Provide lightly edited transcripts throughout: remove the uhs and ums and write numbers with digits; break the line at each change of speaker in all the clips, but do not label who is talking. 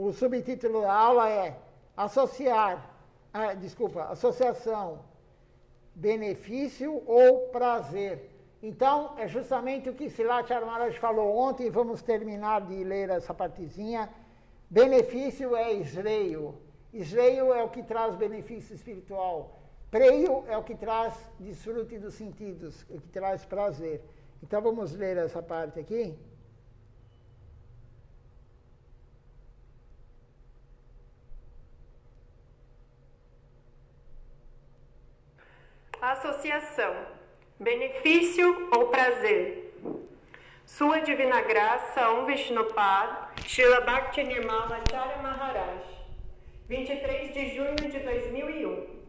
o subtítulo da aula é associação, benefício ou prazer. Então, é justamente o que Srila Charanmaharaj falou ontem, vamos terminar de ler essa partezinha. Benefício é Israel. Israel é o que traz benefício espiritual. Preio é o que traz desfrute dos sentidos, o que traz prazer. Então, vamos ler essa parte aqui.
Associação, benefício ou prazer. Sua Divina Graça, Om Vishnupad, Srila Bhakti Nirmala Acharya Maharaj, 23 de junho de 2001.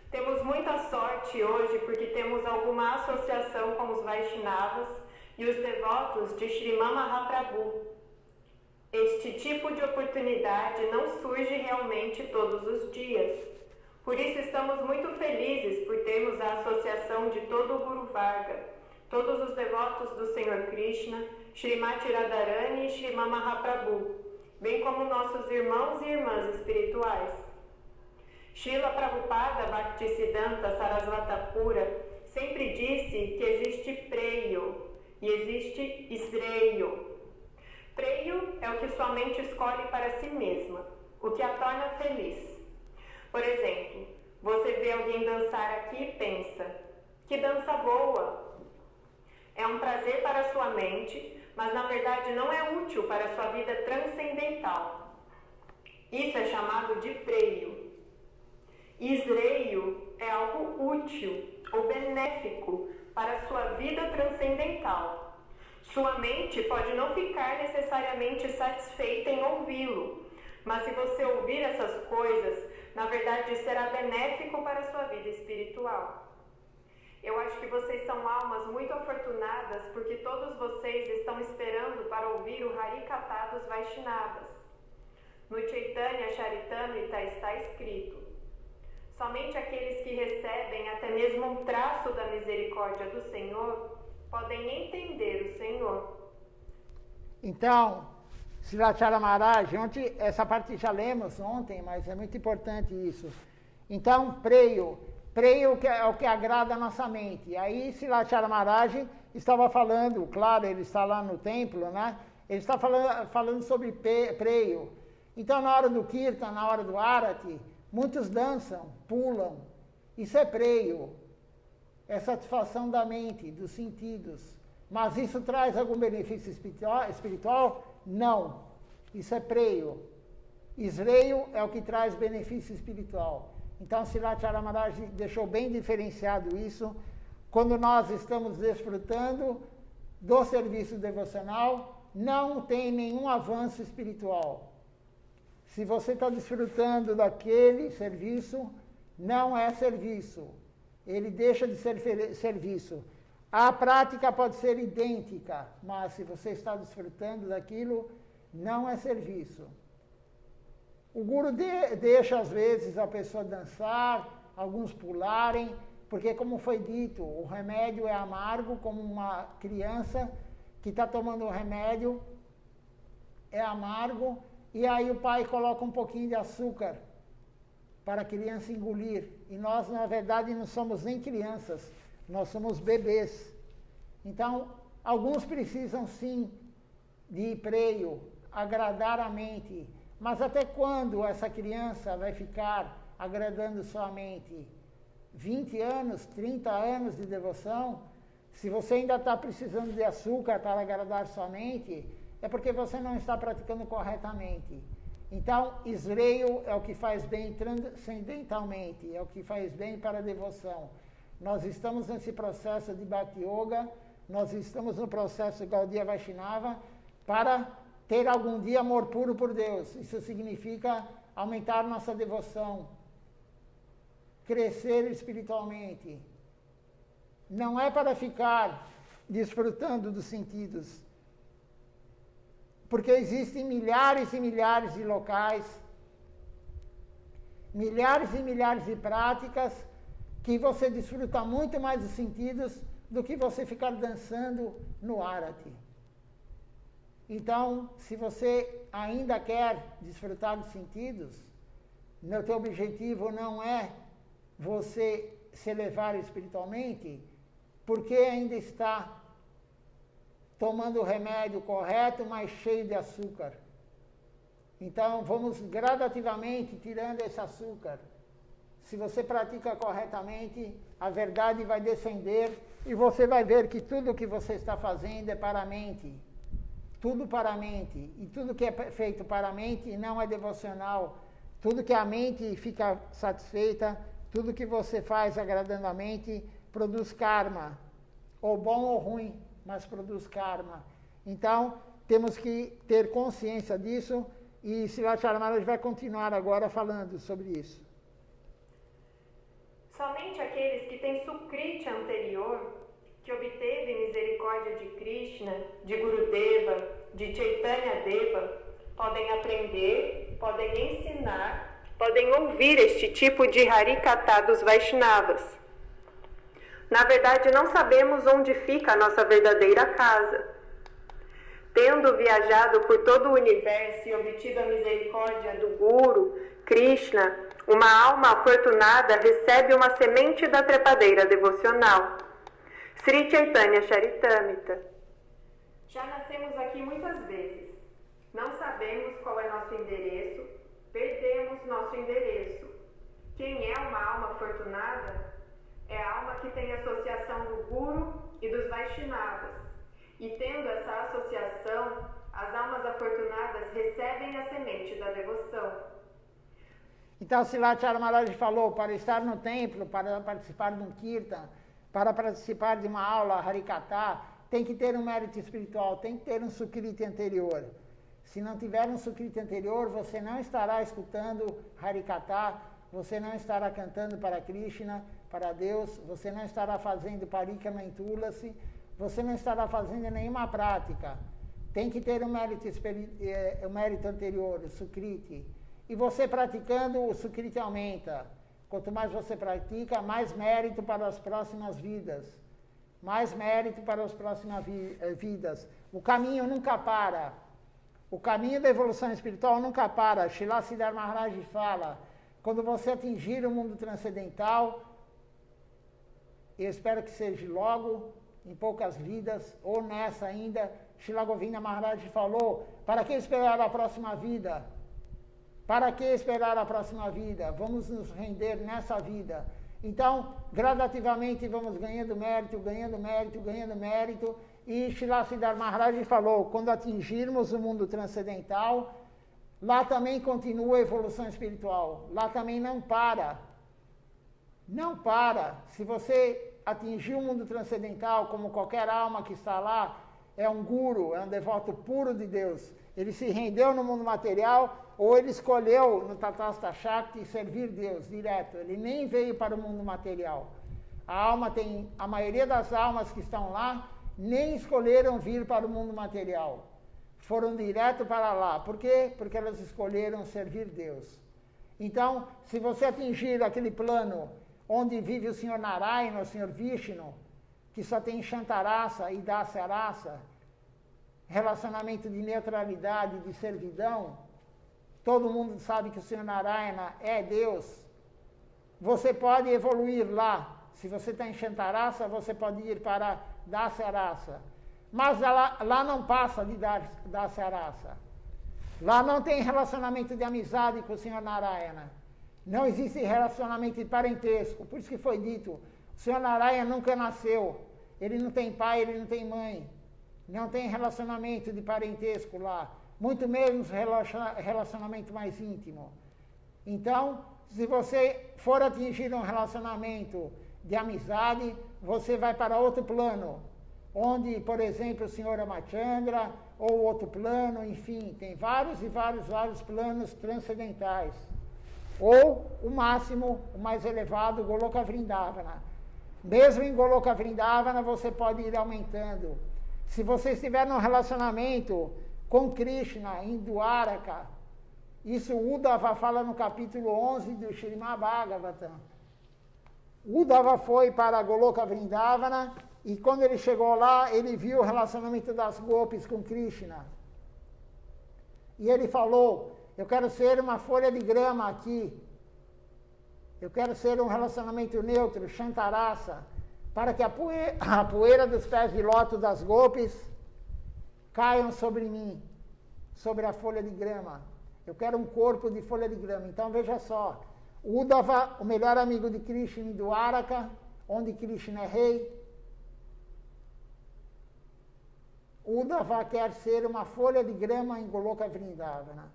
Temos muita sorte hoje porque temos alguma associação com os Vaishnavas e os devotos de Sriman Mahaprabhu. Este tipo de oportunidade não surge realmente todos os dias. Por isso estamos muito felizes por termos a associação de todo o Guru Varga, todos os devotos do Senhor Krishna, Srimati Radharani e Sriman Mahaprabhu, bem como nossos irmãos e irmãs espirituais. Srila Prabhupada Bhaktisiddhanta Sarasvatapura sempre disse que existe preio e existe esreio. Preio é o que sua mente escolhe para si mesma, o que a torna feliz. Por exemplo, você vê alguém dançar aqui e pensa, que dança boa! É um prazer para sua mente, mas na verdade não é útil para sua vida transcendental. Isso é chamado de preio. Isreio é algo útil ou benéfico para sua vida transcendental. Sua mente pode não ficar necessariamente satisfeita em ouvi-lo, mas se você ouvir essas coisas, na verdade será benéfico para a sua vida espiritual. Eu acho que vocês são almas muito afortunadas porque todos vocês estão esperando para ouvir o Harikatha dos Vaishnavas. No Chaitanya Charitamrita está escrito: somente aqueles que recebem até mesmo um traço da misericórdia do Senhor podem entender o Senhor.
Então, Srila Charanmaharaj, ontem, essa parte já lemos ontem, mas é muito importante isso. Então, preio é o que agrada a nossa mente. Aí Srila Charanmaharaj estava falando, claro, ele está lá no templo, né? Ele está falando sobre preio. Então, na hora do Kirtan, na hora do Arati, muitos dançam, pulam. Isso é preio. É satisfação da mente, dos sentidos. Mas isso traz algum benefício espiritual? Não. Isso é preio. Isreio é o que traz benefício espiritual. Então, Srila Charanmaharaj deixou bem diferenciado isso. Quando nós estamos desfrutando do serviço devocional, não tem nenhum avanço espiritual. Se você está desfrutando daquele serviço, não é serviço. Ele deixa de ser serviço. A prática pode ser idêntica, mas se você está desfrutando daquilo, não é serviço. O Guru deixa, às vezes, a pessoa dançar, alguns pularem, porque, como foi dito, o remédio é amargo, como uma criança que está tomando o remédio, é amargo, e aí o pai coloca um pouquinho de açúcar para a criança engolir. E nós, na verdade, não somos nem crianças, nós somos bebês. Então, alguns precisam, sim, de preio, agradar a mente. Mas até quando essa criança vai ficar agradando sua mente? 20 anos, 30 anos de devoção? Se você ainda está precisando de açúcar para agradar sua mente, é porque você não está praticando corretamente. Então, Isreio é o que faz bem transcendentalmente, é o que faz bem para a devoção. Nós estamos nesse processo de Bhakti Yoga, nós estamos no processo Gaudiya Vaishnava para ter algum dia amor puro por Deus. Isso significa aumentar nossa devoção, crescer espiritualmente. Não é para ficar desfrutando dos sentidos, porque existem milhares e milhares de locais, milhares e milhares de práticas que você desfruta muito mais dos sentidos do que você ficar dançando no Arati. Então, se você ainda quer desfrutar dos sentidos, meu teu objetivo não é você se elevar espiritualmente, porque ainda está tomando o remédio correto, mas cheio de açúcar. Então, vamos gradativamente tirando esse açúcar. Se você pratica corretamente, a verdade vai descender e você vai ver que tudo que você está fazendo é para a mente. Tudo para a mente. E tudo que é feito para a mente não é devocional. Tudo que a mente fica satisfeita, tudo que você faz agradando a mente, produz karma. Ou bom ou ruim, mas produz karma. Então, temos que ter consciência disso e Srivacharya Maharaj vai continuar agora falando sobre isso.
Somente aqueles que têm Sukriti anterior, que obteve misericórdia de Krishna, de Gurudeva, de Chaitanya Deva, podem aprender, podem ensinar, podem ouvir este tipo de Harikatha dos Vaishnavas. Na verdade, não sabemos onde fica a nossa verdadeira casa. Tendo viajado por todo o universo e obtido a misericórdia do Guru, Krishna, uma alma afortunada recebe uma semente da trepadeira devocional. Sri Chaitanya Charitamrita. Já nascemos aqui muitas vezes. Não sabemos qual é nosso endereço, perdemos nosso endereço. Quem é uma alma afortunada? É a alma que tem associação do Guru e dos Vaishnavas. E tendo essa associação, as almas afortunadas recebem a semente da devoção.
Então, Srivacharya Maharaj falou, para estar no templo, para participar de um kirtan, para participar de uma aula Harikatha, tem que ter um mérito espiritual, tem que ter um Sukriti anterior. Se não tiver um Sukriti anterior, você não estará escutando Harikatha, você não estará cantando para Krishna, para Deus, você não estará fazendo Parikrama em Tulasi, você não estará fazendo nenhuma prática. Tem que ter um mérito anterior, o Sukriti. E você praticando, o Sukriti aumenta. Quanto mais você pratica, mais mérito para as próximas vidas. Mais mérito para as próximas vidas. O caminho nunca para. O caminho da evolução espiritual nunca para. Srila Siddhar Maharaj fala, quando você atingir o mundo transcendental, eu espero que seja logo, em poucas vidas, ou nessa ainda, Srila Govinda Maharaj falou, para que esperar a próxima vida? Para que esperar a próxima vida? Vamos nos render nessa vida. Então, gradativamente vamos ganhando mérito, ganhando mérito, ganhando mérito. E Srila Siddhar Maharaj falou, quando atingirmos o mundo transcendental, lá também continua a evolução espiritual. Lá também não para. Não para. Se você atingir o mundo transcendental, como qualquer alma que está lá, é um guru, é um devoto puro de Deus. Ele se rendeu no mundo material, ou ele escolheu no Tatastha Shakti servir Deus direto. Ele nem veio para o mundo material. A maioria das almas que estão lá, nem escolheram vir para o mundo material. Foram direto para lá. Por quê? Porque elas escolheram servir Deus. Então, se você atingir aquele plano onde vive o Senhor Narayana, o Senhor Vishnu, que só tem Shantarasa e Dasarasa, relacionamento de neutralidade, de servidão, todo mundo sabe que o Senhor Narayana é Deus, você pode evoluir lá. Se você está em Shantarasa, você pode ir para Dasarasa. Mas lá não passa de Dasarasa. Lá não tem relacionamento de amizade com o Senhor Narayana. Não existe relacionamento de parentesco. Por isso que foi dito, o Senhor Narayana nunca nasceu. Ele não tem pai, ele não tem mãe. Não tem relacionamento de parentesco lá. Muito menos relacionamento mais íntimo. Então, se você for atingir um relacionamento de amizade, você vai para outro plano. Onde, por exemplo, o Senhor Ramachandra, ou outro plano, enfim, tem vários planos transcendentais. Ou o máximo, o mais elevado, Goloka Vrindavana. Mesmo em Goloka Vrindavana, você pode ir aumentando. Se você estiver num relacionamento com Krishna, em Dwaraka, isso Uddhava fala no capítulo 11 do Srimad Bhagavatam. Uddhava foi para Goloka Vrindavana e quando ele chegou lá, ele viu o relacionamento das gopis com Krishna. E ele falou, eu quero ser uma folha de grama aqui. Eu quero ser um relacionamento neutro, Shantarasa, para que a poeira dos pés de lótus das golpes caiam sobre mim, sobre a folha de grama. Eu quero um corpo de folha de grama. Então veja só, Uddhava, o melhor amigo de Krishna em Dwaraka, onde Krishna é rei. Uddhava quer ser uma folha de grama em Goloka Vrindavana.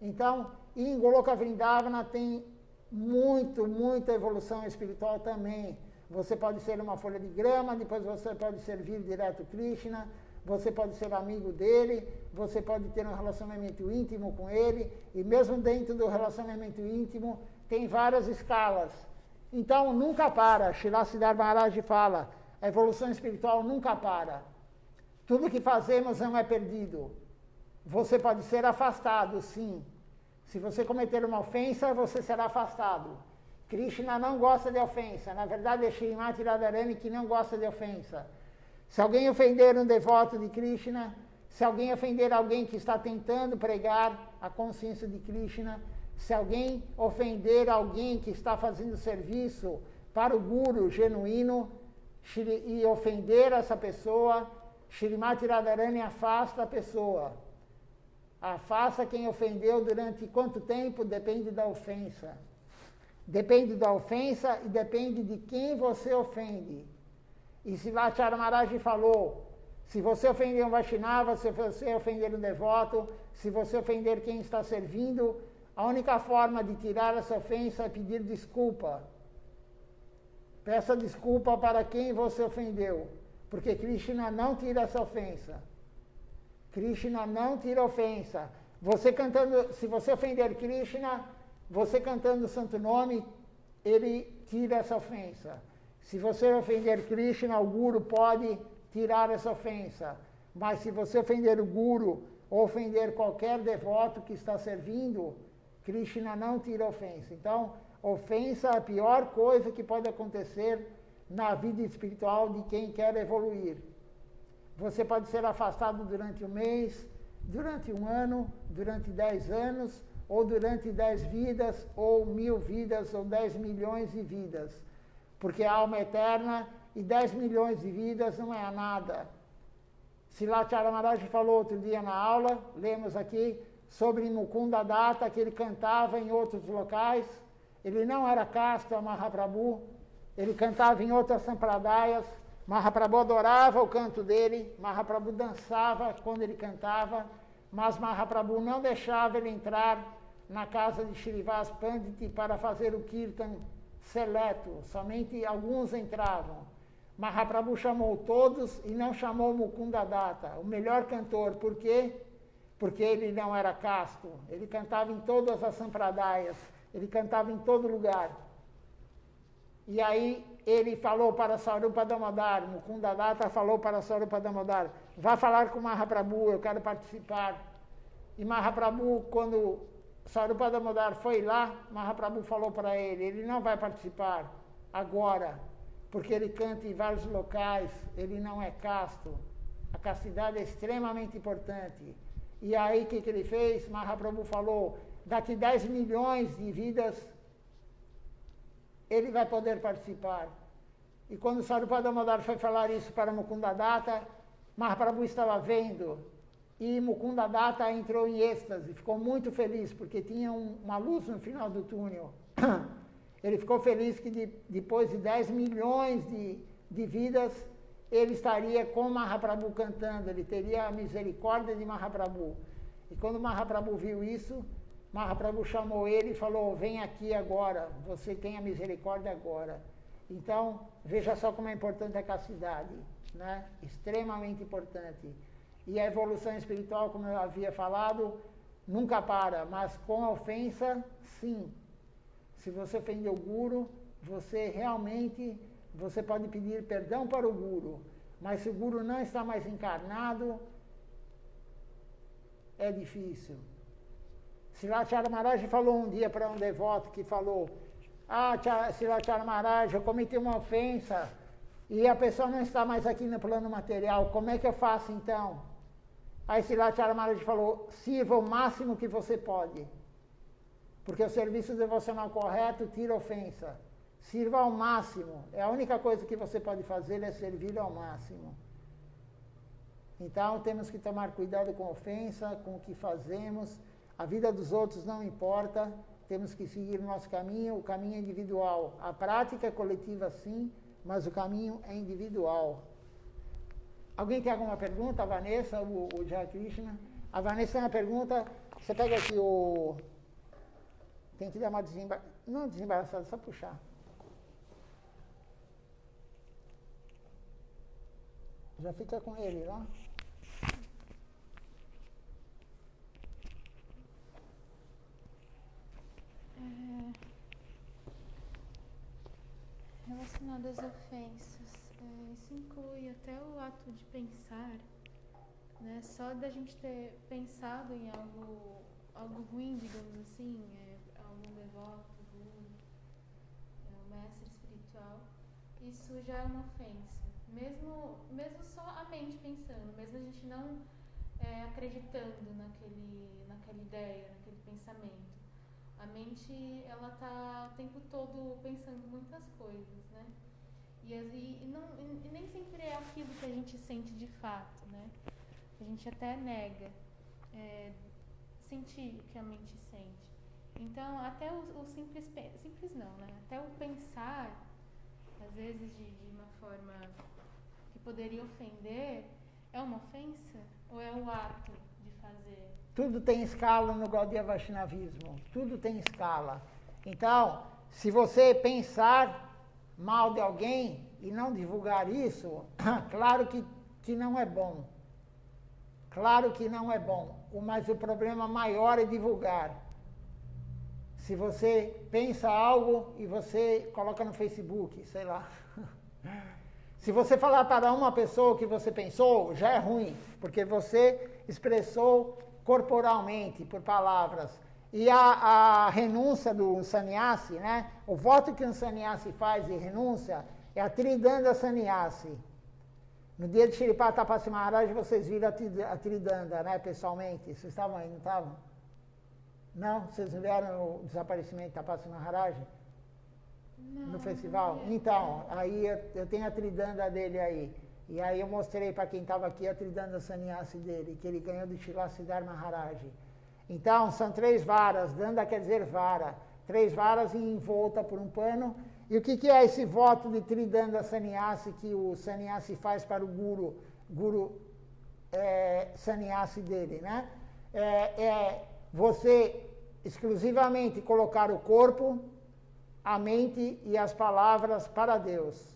Então, em Goloka Vrindavana tem muita evolução espiritual também. Você pode ser uma folha de grama, depois você pode servir direto Krishna, você pode ser amigo dele, você pode ter um relacionamento íntimo com ele, e mesmo dentro do relacionamento íntimo tem várias escalas. Então nunca para, Srila Siddhartha Maharaj fala, a evolução espiritual nunca para. Tudo que fazemos não é perdido. Você pode ser afastado, sim. Se você cometer uma ofensa, você será afastado. Krishna não gosta de ofensa. Na verdade, é Srimati Radharani que não gosta de ofensa. Se alguém ofender um devoto de Krishna, se alguém ofender alguém que está tentando pregar a consciência de Krishna, se alguém ofender alguém que está fazendo serviço para o Guru genuíno e ofender essa pessoa, Srimati Radharani afasta a pessoa. Afasta quem ofendeu durante quanto tempo? Depende da ofensa. Depende da ofensa e depende de quem você ofende. E Srila Maharaj falou, se você ofender um Vaishnava, se você ofender um devoto, se você ofender quem está servindo, a única forma de tirar essa ofensa é pedir desculpa. Peça desculpa para quem você ofendeu, porque Krishna não tira essa ofensa. Krishna não tira ofensa. Você cantando, se você ofender Krishna, você cantando o santo nome, ele tira essa ofensa. Se você ofender Krishna, o Guru pode tirar essa ofensa. Mas se você ofender o Guru ou ofender qualquer devoto que está servindo, Krishna não tira ofensa. Então, ofensa é a pior coisa que pode acontecer na vida espiritual de quem quer evoluir. Você pode ser afastado durante um mês, durante um ano, durante 10 anos, ou durante 10 vidas, ou 1000 vidas, ou 10 milhões de vidas. Porque a alma é eterna e 10 milhões de vidas não é nada. Srila Maharaj falou outro dia na aula, lemos aqui, sobre Mukunda Datta, que ele cantava em outros locais. Ele não era casta, Mahaprabhu, ele cantava em outras sampradayas. Mahaprabhu adorava o canto dele, Mahaprabhu dançava quando ele cantava, mas Mahaprabhu não deixava ele entrar na casa de Shrivas Pandit para fazer o kirtan seleto, somente alguns entravam. Mahaprabhu chamou todos e não chamou Mukunda Datta, o melhor cantor. Por quê? Porque ele não era casto, ele cantava em todas as sampradayas, ele cantava em todo lugar. E aí ele falou para Sarupa Damodar, Mukunda Datta falou para Sarupa Damodar, vá falar com Mahaprabhu, eu quero participar. E Mahaprabhu, quando Sarupa Damodar foi lá, Mahaprabhu falou para ele não vai participar agora, porque ele canta em vários locais, ele não é casto. A castidade é extremamente importante. E aí o que ele fez? Mahaprabhu falou, daqui 10 milhões de vidas ele vai poder participar. E quando Sarupa Damodar foi falar isso para Mukunda Datta, Mahaprabhu estava vendo. E Mukunda Datta entrou em êxtase, ficou muito feliz, porque tinha uma luz no final do túnel. Ele ficou feliz que depois de 10 milhões de vidas, ele estaria com Mahaprabhu cantando, ele teria a misericórdia de Mahaprabhu. E quando Mahaprabhu viu isso, Mahaprabhu chamou ele e falou, vem aqui agora, você tem a misericórdia agora. Então, veja só como é importante a castidade, né? Extremamente importante. E a evolução espiritual, como eu havia falado, nunca para, mas com a ofensa, sim. Se você ofendeu o Guru, você realmente, você pode pedir perdão para o Guru, mas se o Guru não está mais encarnado, é difícil. Srila Maharaj falou um dia para um devoto que falou, Srila Maharaj, eu cometi uma ofensa e a pessoa não está mais aqui no plano material, como é que eu faço então? Aí Srilacharya Maharaj falou, sirva o máximo que você pode. Porque o serviço devocional correto tira ofensa. Sirva ao máximo. É a única coisa que você pode fazer é servir ao máximo. Então temos que tomar cuidado com ofensa, com o que fazemos. A vida dos outros não importa. Temos que seguir o nosso caminho, o caminho é individual. A prática é coletiva sim, mas o caminho é individual. Alguém tem alguma pergunta? A Vanessa, o Jai Krishna? A Vanessa tem uma pergunta. Você pega aqui o... Tem que dar uma não desembaraçada, só puxar. Já fica com ele lá.
Relacionado às ofensas, isso inclui até o ato de pensar, né? Só da gente ter pensado em algo ruim, digamos assim, algum devoto, um mestre espiritual, isso já é uma ofensa. Mesmo só a mente pensando, mesmo a gente não acreditando naquela ideia, naquele pensamento. A mente, ela tá o tempo todo pensando muitas coisas, né? E nem sempre é aquilo que a gente sente de fato, né? A gente até nega sentir o que a mente sente. Então, até o simples não, né? Até o pensar, às vezes de uma forma que poderia ofender, é uma ofensa? Ou é o ato de fazer?
Tudo tem escala no Gaudiya Vaishnavismo. Tudo tem escala. Então, se você pensar mal de alguém e não divulgar isso, claro que não é bom. Claro que não é bom. Mas o problema maior é divulgar. Se você pensa algo e você coloca no Facebook, sei lá. Se você falar para uma pessoa o que você pensou, já é ruim, porque você expressou corporalmente, por palavras. E a renúncia do sannyasi, né? O voto que um sannyasi faz de renúncia é a Tridanda Sannyasi. No dia de Shripad Tapasi Maharaj, vocês viram a Tridanda, né? Pessoalmente. Vocês estavam aí, não estavam? Não? Vocês não vieram o desaparecimento de Tapasi Maharaj?
Não,
no festival? Então, aí eu tenho a Tridanda dele aí. E aí eu mostrei para quem estava aqui a Tridanda Sannyasi dele, que ele ganhou do Shilasiddhar Maharaj. Então, são 3 varas, Danda quer dizer vara, 3 varas envolta por um pano. E o que é esse voto de Tridanda Sannyasi que o sannyasi faz para o guru sannyasi dele, né? Você exclusivamente colocar o corpo, a mente e as palavras para Deus.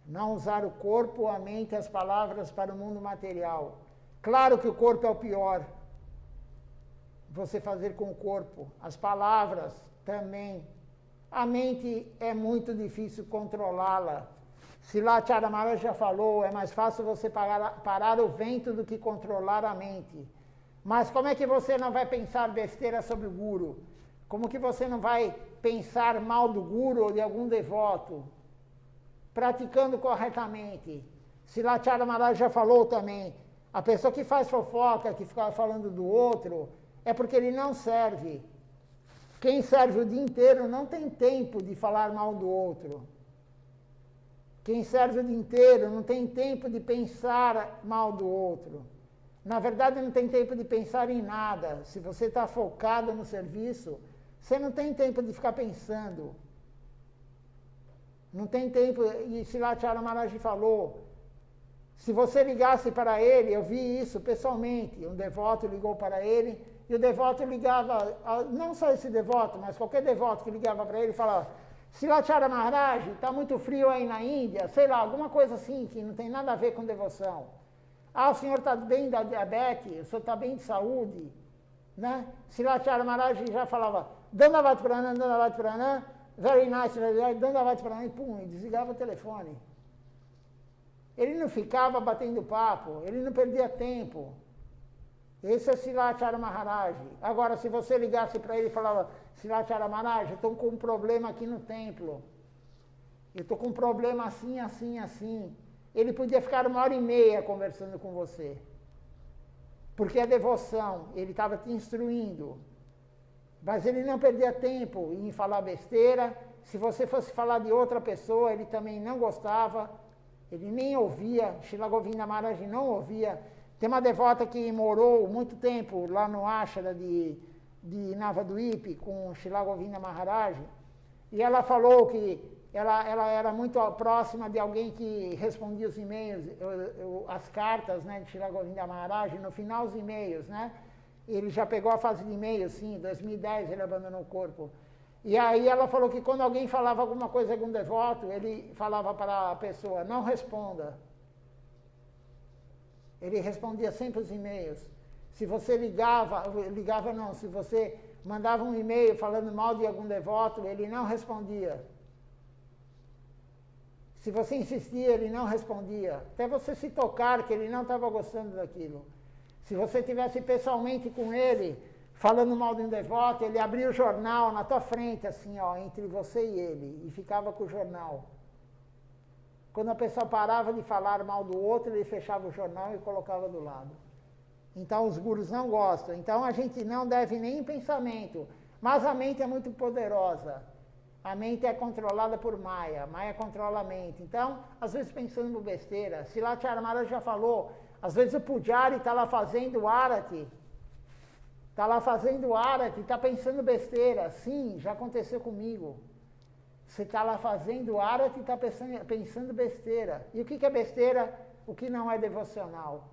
Não usar o corpo, a mente e as palavras para o mundo material. Claro que o corpo é o pior. Você fazer com o corpo. As palavras também. A mente é muito difícil controlá-la. Srilacharya Maharaj já falou, é mais fácil você parar o vento do que controlar a mente. Mas como é que você não vai pensar besteira sobre o guru? Como que você não vai pensar mal do guru ou de algum devoto? Praticando corretamente. Srilacharya Maharaj já falou também, a pessoa que faz fofoca, que fica falando do outro, é porque ele não serve. Quem serve o dia inteiro não tem tempo de falar mal do outro. Quem serve o dia inteiro não tem tempo de pensar mal do outro. Na verdade, não tem tempo de pensar em nada. Se você está focado no serviço, você não tem tempo de ficar pensando. Não tem tempo, e Srilacharya Maharaj falou, se você ligasse para ele, eu vi isso pessoalmente, um devoto ligou para ele, e o devoto ligava, não só esse devoto, mas qualquer devoto que ligava para ele, falava, Srilacharya Maharaj, está muito frio aí na Índia, sei lá, alguma coisa assim, que não tem nada a ver com devoção. O senhor está bem da diabetes, o senhor está bem de saúde, né? Srilacharya Maharaj já falava, Dandavat Pranam, very nice, Dandavat Pranam, e pum, e desligava o telefone. Ele não ficava batendo papo, ele não perdia tempo. Esse é Srilacharya Maharaj. Agora, se você ligasse para ele e falava, Srilacharya Maharaj, eu estou com um problema aqui no templo. Eu estou com um problema assim, assim, assim. Ele podia ficar 1h30 conversando com você. porque a devoção, ele estava te instruindo, mas ele não perdia tempo em falar besteira. Se você fosse falar de outra pessoa, ele também não gostava, ele nem ouvia, Srila Govinda Maharaj não ouvia. Tem uma devota que morou muito tempo lá no ashram de Navadvip com Srila Govinda Maharaj, e ela falou que ela era muito próxima de alguém que respondia os e-mails, as cartas, né, de Srila Govinda Maharaj, no final os e-mails, né? Ele já pegou a fase de e-mail, sim, em 2010 ele abandonou o corpo. E aí ela falou que quando alguém falava alguma coisa com um devoto, ele falava para a pessoa, não responda. Ele respondia sempre os e-mails. Se você ligava não, se você mandava um e-mail falando mal de algum devoto, ele não respondia. Se você insistia, ele não respondia. Até você se tocar que ele não estava gostando daquilo. Se você estivesse pessoalmente com ele, falando mal de um devoto, ele abria o jornal na tua frente, assim, ó, entre você e ele, e ficava com o jornal. Quando a pessoa parava de falar mal do outro, ele fechava o jornal e colocava do lado. Então, os gurus não gostam. Então, a gente não deve nem em pensamento. Mas a mente é muito poderosa. A mente é controlada por Maya. Maya controla a mente. Então, às vezes pensando besteira. Silatya Maharaj já falou, às vezes o Pujari está lá fazendo Arati. Está lá fazendo Arati, está pensando besteira. Sim, já aconteceu comigo. Você está lá fazendo Arati e está pensando besteira. E o que é besteira? O que não é devocional.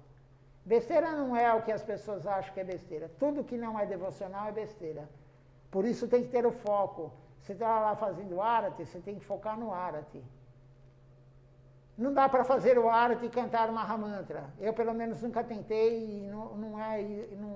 Besteira não é o que as pessoas acham que é besteira. Tudo que não é devocional é besteira. Por isso tem que ter o foco. Você está lá fazendo Arati, você tem que focar no Arati. Não dá para fazer o Arati e cantar o Mahamantra. Eu, pelo menos, nunca tentei e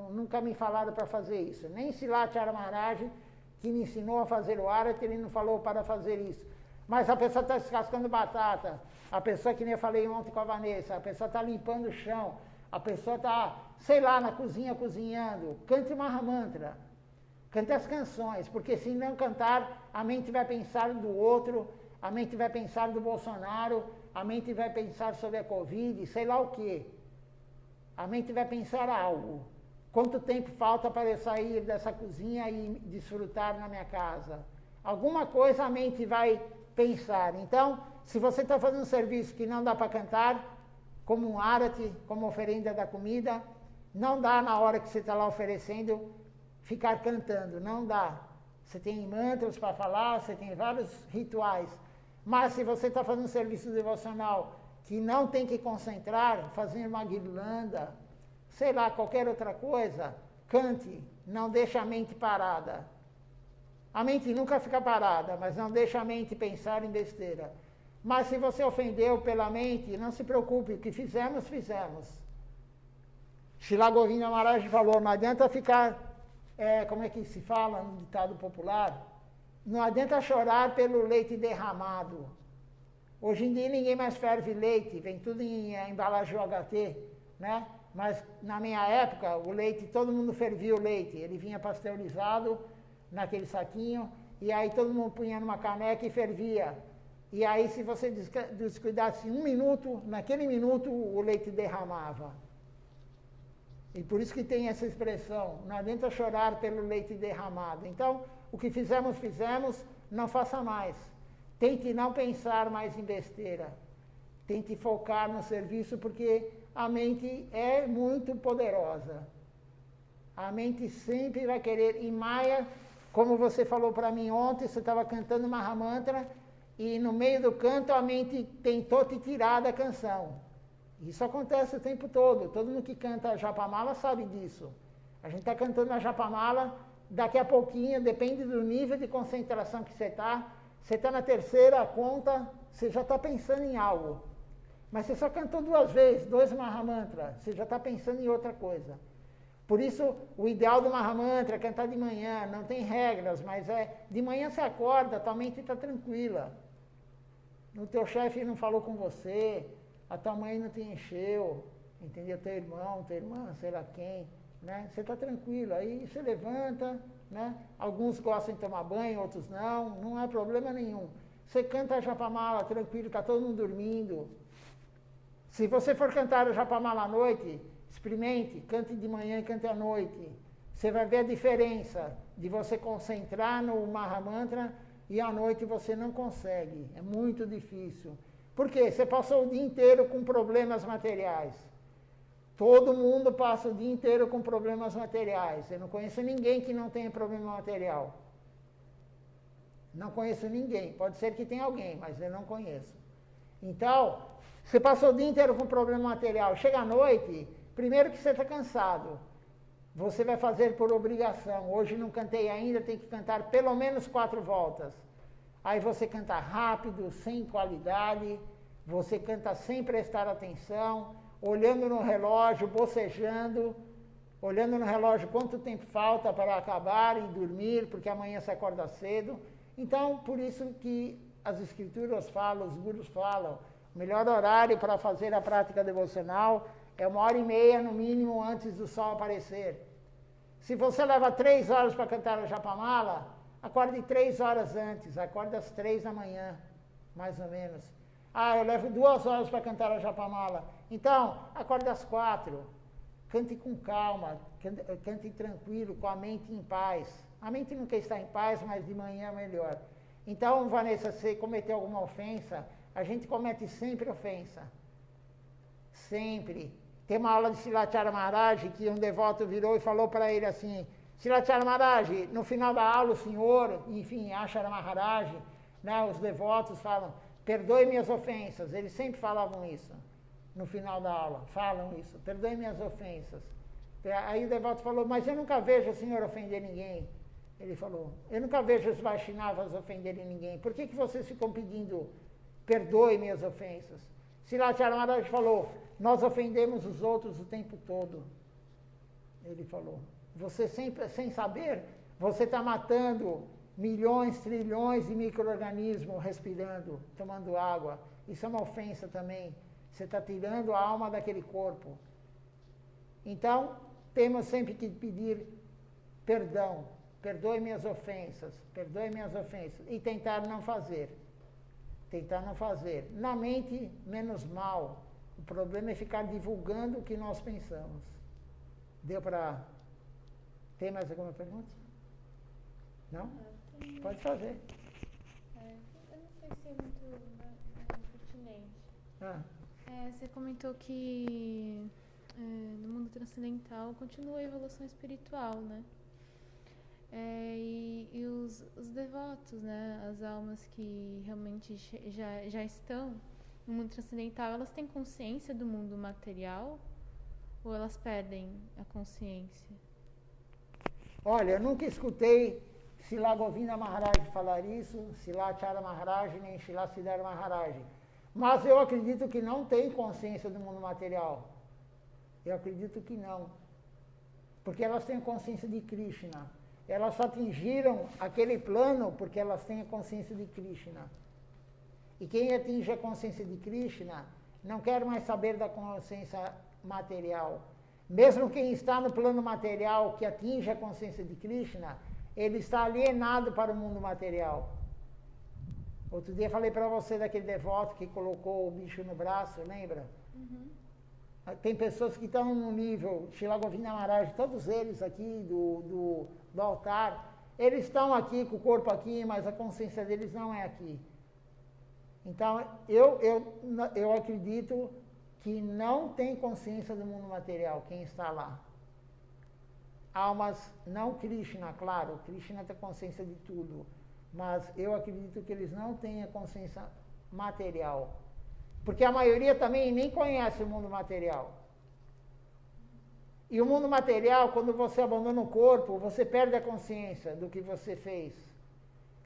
nunca me falaram para fazer isso. Nem Silatya Maharaj, que me ensinou a fazer o Arati, ele não falou para fazer isso. Mas a pessoa está descascando batata, a pessoa, que nem eu falei ontem com a Vanessa, a pessoa está limpando o chão, a pessoa está, sei lá, na cozinha cozinhando. Cante o Mahamantra. Cante as canções, porque se não cantar, a mente vai pensar do outro, a mente vai pensar do Bolsonaro, a mente vai pensar sobre a Covid, sei lá o quê. A mente vai pensar algo. Quanto tempo falta para eu sair dessa cozinha e desfrutar na minha casa? Alguma coisa a mente vai pensar. Então, se você está fazendo um serviço que não dá para cantar, como um Arati, como oferenda da comida, não dá na hora que você está lá oferecendo ficar cantando, não dá. Você tem mantras para falar, você tem vários rituais. Mas se você está fazendo um serviço devocional que não tem que concentrar, fazendo uma guirlanda, sei lá, qualquer outra coisa, cante, não deixe a mente parada. A mente nunca fica parada, mas não deixa a mente pensar em besteira. Mas se você ofendeu pela mente, não se preocupe, o que fizemos, fizemos. Srila Govinda Maharaj falou, não adianta ficar, como é que se fala no ditado popular? Não adianta chorar pelo leite derramado. Hoje em dia ninguém mais ferve leite, vem tudo em embalagem UHT, né? Mas na minha época, o leite, todo mundo fervia o leite. Ele vinha pasteurizado naquele saquinho, e aí todo mundo punha numa caneca e fervia. E aí, se você descuidasse um minuto, naquele minuto o leite derramava. E por isso que tem essa expressão, não adianta chorar pelo leite derramado. Então, o que fizemos, fizemos, não faça mais. Tente não pensar mais em besteira. Tente focar no serviço, porque a mente é muito poderosa. A mente sempre vai querer. E Maya, como você falou para mim ontem, você estava cantando Mahamantra, e no meio do canto a mente tentou te tirar da canção. Isso acontece o tempo todo. Todo mundo que canta a Japamala sabe disso. A gente está cantando a Japamala, daqui a pouquinho, depende do nível de concentração que você está. Você está na terceira conta, você já está pensando em algo. Mas você só cantou 2 vezes, 2 Mahamantra, você já está pensando em outra coisa. Por isso, o ideal do Mahamantra é cantar de manhã, não tem regras, mas de manhã você acorda, tua mente está tranquila. O teu chefe não falou com você, a tua mãe não te encheu, entendeu? Teu irmão, tua irmã, sei lá quem, né? Você está tranquilo, aí você levanta, né? Alguns gostam de tomar banho, outros não é problema nenhum. Você canta a Japamala tranquilo, está todo mundo dormindo. Se você for cantar a Japamala à noite, Experimente, cante de manhã e cante à noite. Você vai ver a diferença de você concentrar no Mahamantra e à noite você não consegue. É muito difícil. Por quê? Você passou o dia inteiro com problemas materiais. Todo mundo passa o dia inteiro com problemas materiais. Eu não conheço ninguém que não tenha problema material. Não conheço ninguém. Pode ser que tenha alguém, mas eu não conheço. Então, você passou o dia inteiro com problema material. Chega à noite, primeiro que você está cansado. Você vai fazer por obrigação. Hoje não cantei ainda, tem que cantar pelo menos 4 voltas. Aí você canta rápido, sem qualidade. Você canta sem prestar atenção, olhando no relógio, bocejando, olhando no relógio quanto tempo falta para acabar e dormir, porque amanhã você acorda cedo. Então, por isso que as escrituras falam, os gurus falam, o melhor horário para fazer a prática devocional é 1h30 no mínimo antes do sol aparecer. Se você leva 3 horas para cantar a Japamala, acorde 3 horas antes, acorde às 3 da manhã, mais ou menos. Ah, eu levo 2 horas para cantar a Japamala. Então, acorde às 4. Cante com calma, cante tranquilo, com a mente em paz. A mente nunca está em paz, mas de manhã é melhor. Então, Vanessa, se cometeu alguma ofensa, a gente comete sempre ofensa. Sempre. Tem uma aula de Silachara Maharaj que um devoto virou e falou para ele assim, Silachara Maharaj, no final da aula o senhor, enfim, Ashara Maharaj, né, os devotos falam, perdoe minhas ofensas. Eles sempre falavam isso no final da aula, falam isso, perdoe minhas ofensas. Aí o devoto falou, mas eu nunca vejo o senhor ofender ninguém. Ele falou, eu nunca vejo os Vaishnavas ofenderem ninguém. Por que vocês ficam pedindo, perdoe minhas ofensas? Silachara Maharaj falou, nós ofendemos os outros o tempo todo. Ele falou, você sempre, sem saber, você está matando milhões, trilhões de micro-organismos respirando, tomando água. Isso é uma ofensa também. Você está tirando a alma daquele corpo. Então, temos sempre que pedir perdão. Perdoe minhas ofensas, perdoe minhas ofensas. E tentar não fazer. Tentar não fazer. Na mente, menos mal. O problema é ficar divulgando o que nós pensamos. Deu para... Tem mais alguma pergunta? Não? Pode fazer.
Eu não sei se é muito pertinente. Você comentou que no mundo transcendental continua a evolução espiritual, né? E os devotos, né? As almas que realmente já estão no mundo transcendental, elas têm consciência do mundo material ou elas perdem a consciência?
Olha, eu nunca escutei Srila Govinda Maharaj falar isso, Srila Acharya Maharaj, nem Srila Siddhara Maharaj. Mas eu acredito que não tem consciência do mundo material. Eu acredito que não. Porque elas têm consciência de Krishna. Elas só atingiram aquele plano porque elas têm a consciência de Krishna. E quem atinge a consciência de Krishna não quer mais saber da consciência material. Mesmo quem está no plano material que atinge a consciência de Krishna, ele está alienado para o mundo material. Outro dia falei para você daquele devoto que colocou o bicho no braço, lembra? Uhum. Tem pessoas que estão no nível, Srila Govinda Maharaj, todos eles aqui do altar, eles estão aqui com o corpo aqui, mas a consciência deles não é aqui. Então, eu acredito que não tem consciência do mundo material, quem está lá. Almas, não Krishna, claro, Krishna tem consciência de tudo, mas eu acredito que eles não têm a consciência material. Porque a maioria também nem conhece o mundo material. E o mundo material, quando você abandona o corpo, você perde a consciência do que você fez.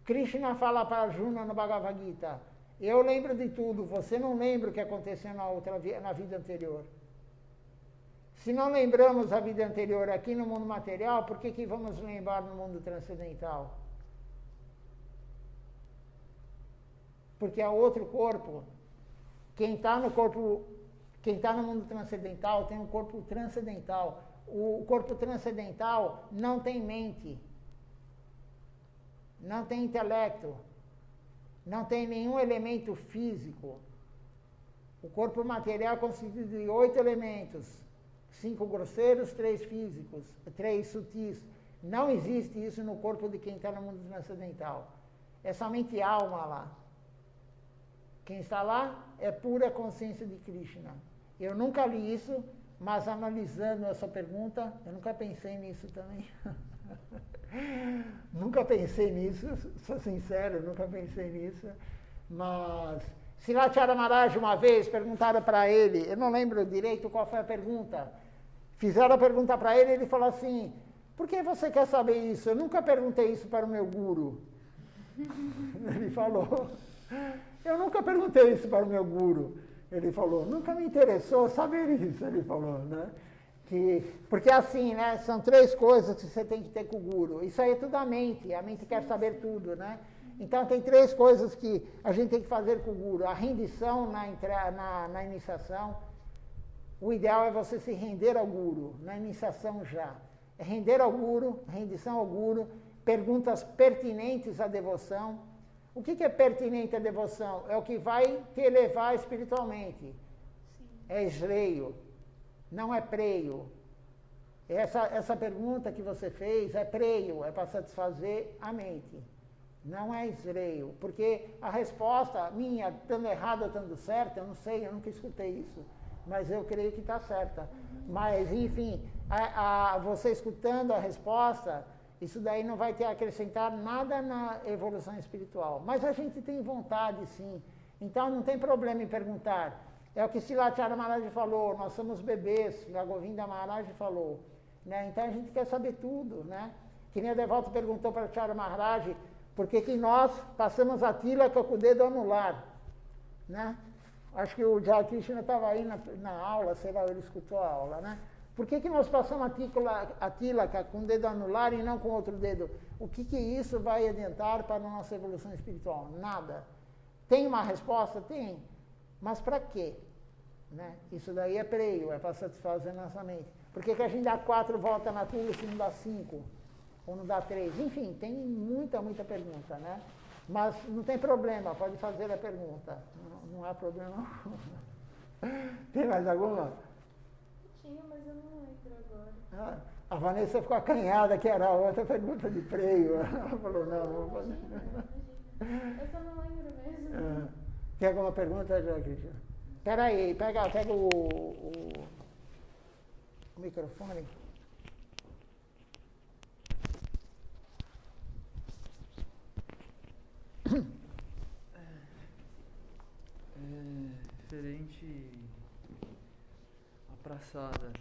Krishna fala para Arjuna no Bhagavad Gita, eu lembro de tudo, você não lembra o que aconteceu na vida anterior. Se não lembramos a vida anterior aqui no mundo material, por que vamos lembrar no mundo transcendental? Porque é outro corpo. Quem está no mundo transcendental tem um corpo transcendental. O corpo transcendental não tem mente, não tem intelecto, não tem nenhum elemento físico. O corpo material é constituído de 8 elementos. 5 grosseiros, 3 físicos, 3 sutis. Não existe isso no corpo de quem está no mundo transcendental. É somente alma lá. Quem está lá é pura consciência de Krishna. Eu nunca li isso, mas analisando essa pergunta, eu nunca pensei nisso também. Nunca pensei nisso, sou sincero, nunca pensei nisso. Mas Srilacharya Maharaj uma vez perguntaram para ele, eu não lembro direito qual foi a pergunta. Fizeram a pergunta para ele e ele falou assim: por que você quer saber isso? Eu nunca perguntei isso para o meu guru. Ele falou, eu nunca perguntei isso para o meu guru. Ele falou, nunca me interessou saber isso, ele falou, né? Porque assim, né, são 3 coisas que você tem que ter com o guru. Isso aí é tudo a mente quer saber tudo, né? Então tem 3 coisas que a gente tem que fazer com o guru. A rendição na iniciação. O ideal é você se render ao guru, na iniciação já. É render ao guru, rendição ao guru, perguntas pertinentes à devoção. O que é pertinente à devoção? É o que vai te elevar espiritualmente. Sim. É esreio, não é preio. Essa pergunta que você fez é preio, é para satisfazer a mente. Não é esreio, porque a resposta minha, estando errada ou estando certa, eu não sei, eu nunca escutei isso. Mas eu creio que está certa. Mas, enfim, você escutando a resposta, isso daí não vai te acrescentar nada na evolução espiritual. Mas a gente tem vontade, sim. Então não tem problema em perguntar. É o que Srilacharya Maharaj falou, nós somos bebês, a Govinda Maharaj falou. Né? Então a gente quer saber tudo. Né? Que nem a devota perguntou para Charya Maharaj por que nós passamos a tilaka com o dedo anular. Né? Acho que o Jai Krishna estava aí na aula, sei lá, ele escutou a aula, né? Por que nós passamos a tilaka com o dedo anular e não com outro dedo? O que isso vai adiantar para a nossa evolução espiritual? Nada. Tem uma resposta? Tem. Mas para quê? Né? Isso daí é preio, é para satisfazer nossa mente. Por que a gente dá 4 voltas na tula se não dá 5? Ou não dá 3? Enfim, tem muita pergunta, né? Mas não tem problema, pode fazer a pergunta. Não há problema. Tem mais alguma?
Tinha, mas eu não lembro agora.
A Vanessa ficou acanhada, que era outra pergunta de freio. Ela falou, não, vou fazer.
Eu só não lembro mesmo.
Tem alguma pergunta, Cristina? Espera aí, pega o microfone.
Referente à praçada.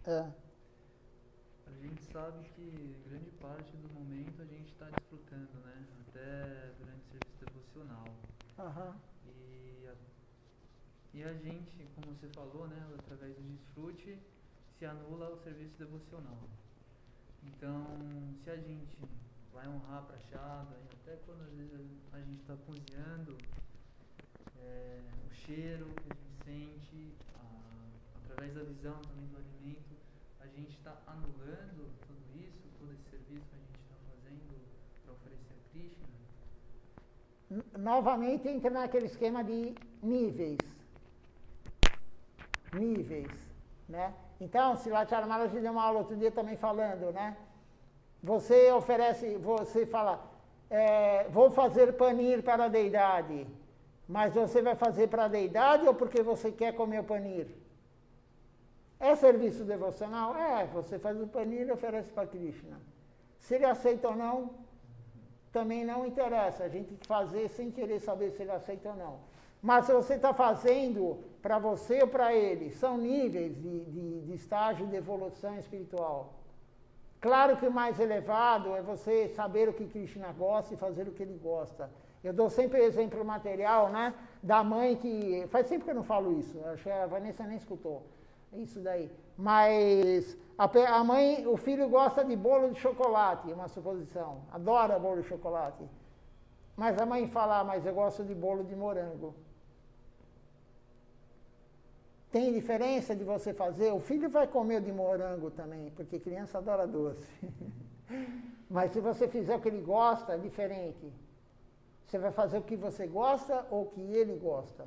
A gente sabe que grande parte do momento a gente está desfrutando, né? Até durante o serviço devocional. E a gente, como você falou, né? Através do desfrute, se anula o serviço devocional. Então, se a gente vai honrar a prachada, e até quando às vezes a gente está cozinhando, o cheiro que a gente sente, através da visão também do alimento, a gente está anulando tudo isso, todo esse serviço que a gente está fazendo para oferecer a Krishna?
Novamente entra naquele esquema de níveis. Né? Então, Srilacharya Maharaj deu uma aula outro dia também falando, né? Você fala, vou fazer panir para a deidade, mas você vai fazer para a deidade ou porque você quer comer o panir? É serviço devocional? Você faz o panir e oferece para Krishna. Se ele aceita ou não, também não interessa. A gente tem que fazer sem querer saber se ele aceita ou não. Mas se você está fazendo para você ou para ele, são níveis de estágio de evolução espiritual. Claro que o mais elevado é você saber o que Krishna gosta e fazer o que ele gosta. Eu dou sempre o exemplo material, né, da mãe que... Faz tempo que eu não falo isso, acho que a Vanessa nem escutou. Isso daí. Mas a mãe, o filho gosta de bolo de chocolate, uma suposição. Adora bolo de chocolate. Mas a mãe fala, mas eu gosto de bolo de morango. Tem diferença de você fazer? O filho vai comer de morango também, porque criança adora doce. Mas se você fizer o que ele gosta, é diferente. Você vai fazer o que você gosta ou o que ele gosta.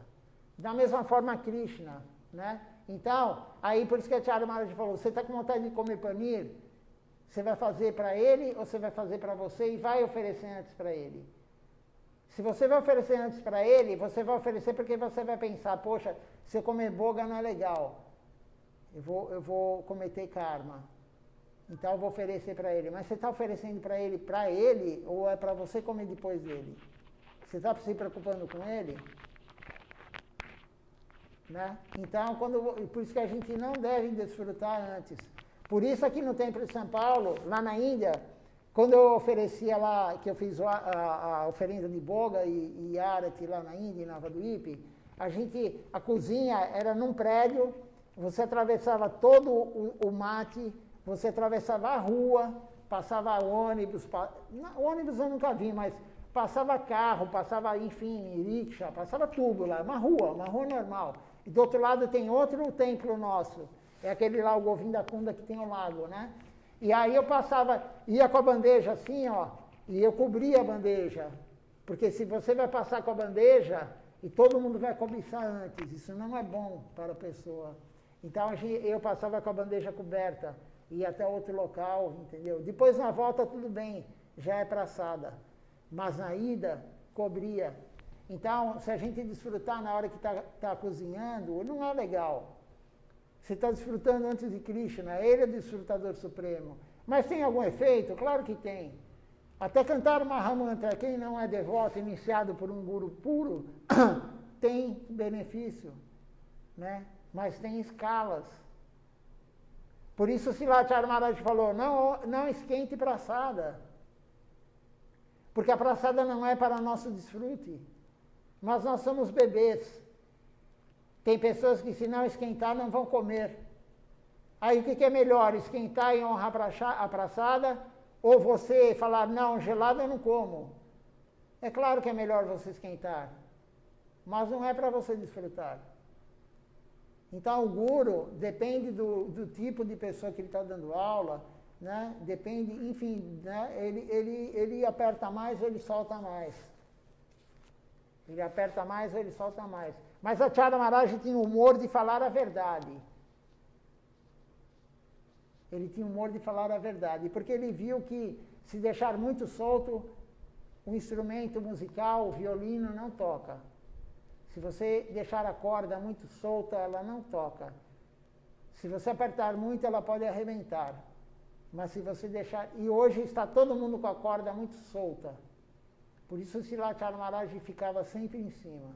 Da mesma forma, Krishna. né? Então, aí por isso que a Tia Maharaj falou, você está com vontade de comer panir? Você vai fazer para ele ou você vai fazer para você e vai oferecer antes para ele? Se você vai oferecer antes para ele, você vai oferecer porque você vai pensar, poxa, se eu comer boga não é legal, eu vou cometer karma, então eu vou oferecer para ele. Mas você está oferecendo para ele ou é para você comer depois dele? Você está se preocupando com ele? Né? Então, por isso que a gente não deve desfrutar antes. Por isso aqui no Templo de São Paulo, lá na Índia, quando eu oferecia lá, que eu fiz a oferenda de boga e arati lá na Índia, em Navadvipa, a cozinha era num prédio, você atravessava todo o mate, você atravessava a rua, passava ônibus, ônibus eu nunca vi, mas passava carro, passava, enfim, rickshaw, passava tudo lá, uma rua normal. E do outro lado tem outro templo nosso, é aquele lá, o Govinda Kunda, que tem o lago, né? E aí eu passava, ia com a bandeja assim, ó, e eu cobria a bandeja. Porque se você vai passar com a bandeja, e todo mundo vai cobiçar antes, isso não é bom para a pessoa. Então eu passava com a bandeja coberta, ia até outro local, entendeu? Depois na volta tudo bem, já é praçada. Mas na ida, cobria. Então, se a gente desfrutar na hora que está cozinhando, não é legal. Você está desfrutando antes de Krishna, ele é o desfrutador supremo. Mas tem algum efeito? Claro que tem. Até cantar uma Mahamantra, quem não é devoto, iniciado por um guru puro, tem benefício, né? Mas tem escalas. Por isso, Silacharya Maharaj falou, não esquente praçada. Porque a praçada não é para nosso desfrute. Mas nós somos bebês. Tem pessoas que se não esquentar não vão comer. Aí o que é melhor? Esquentar e honrar a praçada? Ou você falar, não, gelado eu não como? É claro que é melhor você esquentar. Mas não é para você desfrutar. Então o guru depende do tipo de pessoa que ele está dando aula, né? Depende, enfim, né? Ele aperta mais ou ele solta mais. Ele aperta mais ou ele solta mais. Mas a Tia Maharaj tinha o humor de falar a verdade. Ele tinha o humor de falar a verdade, porque ele viu que se deixar muito solto, o instrumento musical, o violino, não toca. Se você deixar a corda muito solta, ela não toca. Se você apertar muito, ela pode arrebentar. Mas se você deixar... E hoje está todo mundo com a corda muito solta. Por isso o Silacharya Maharaj ficava sempre em cima.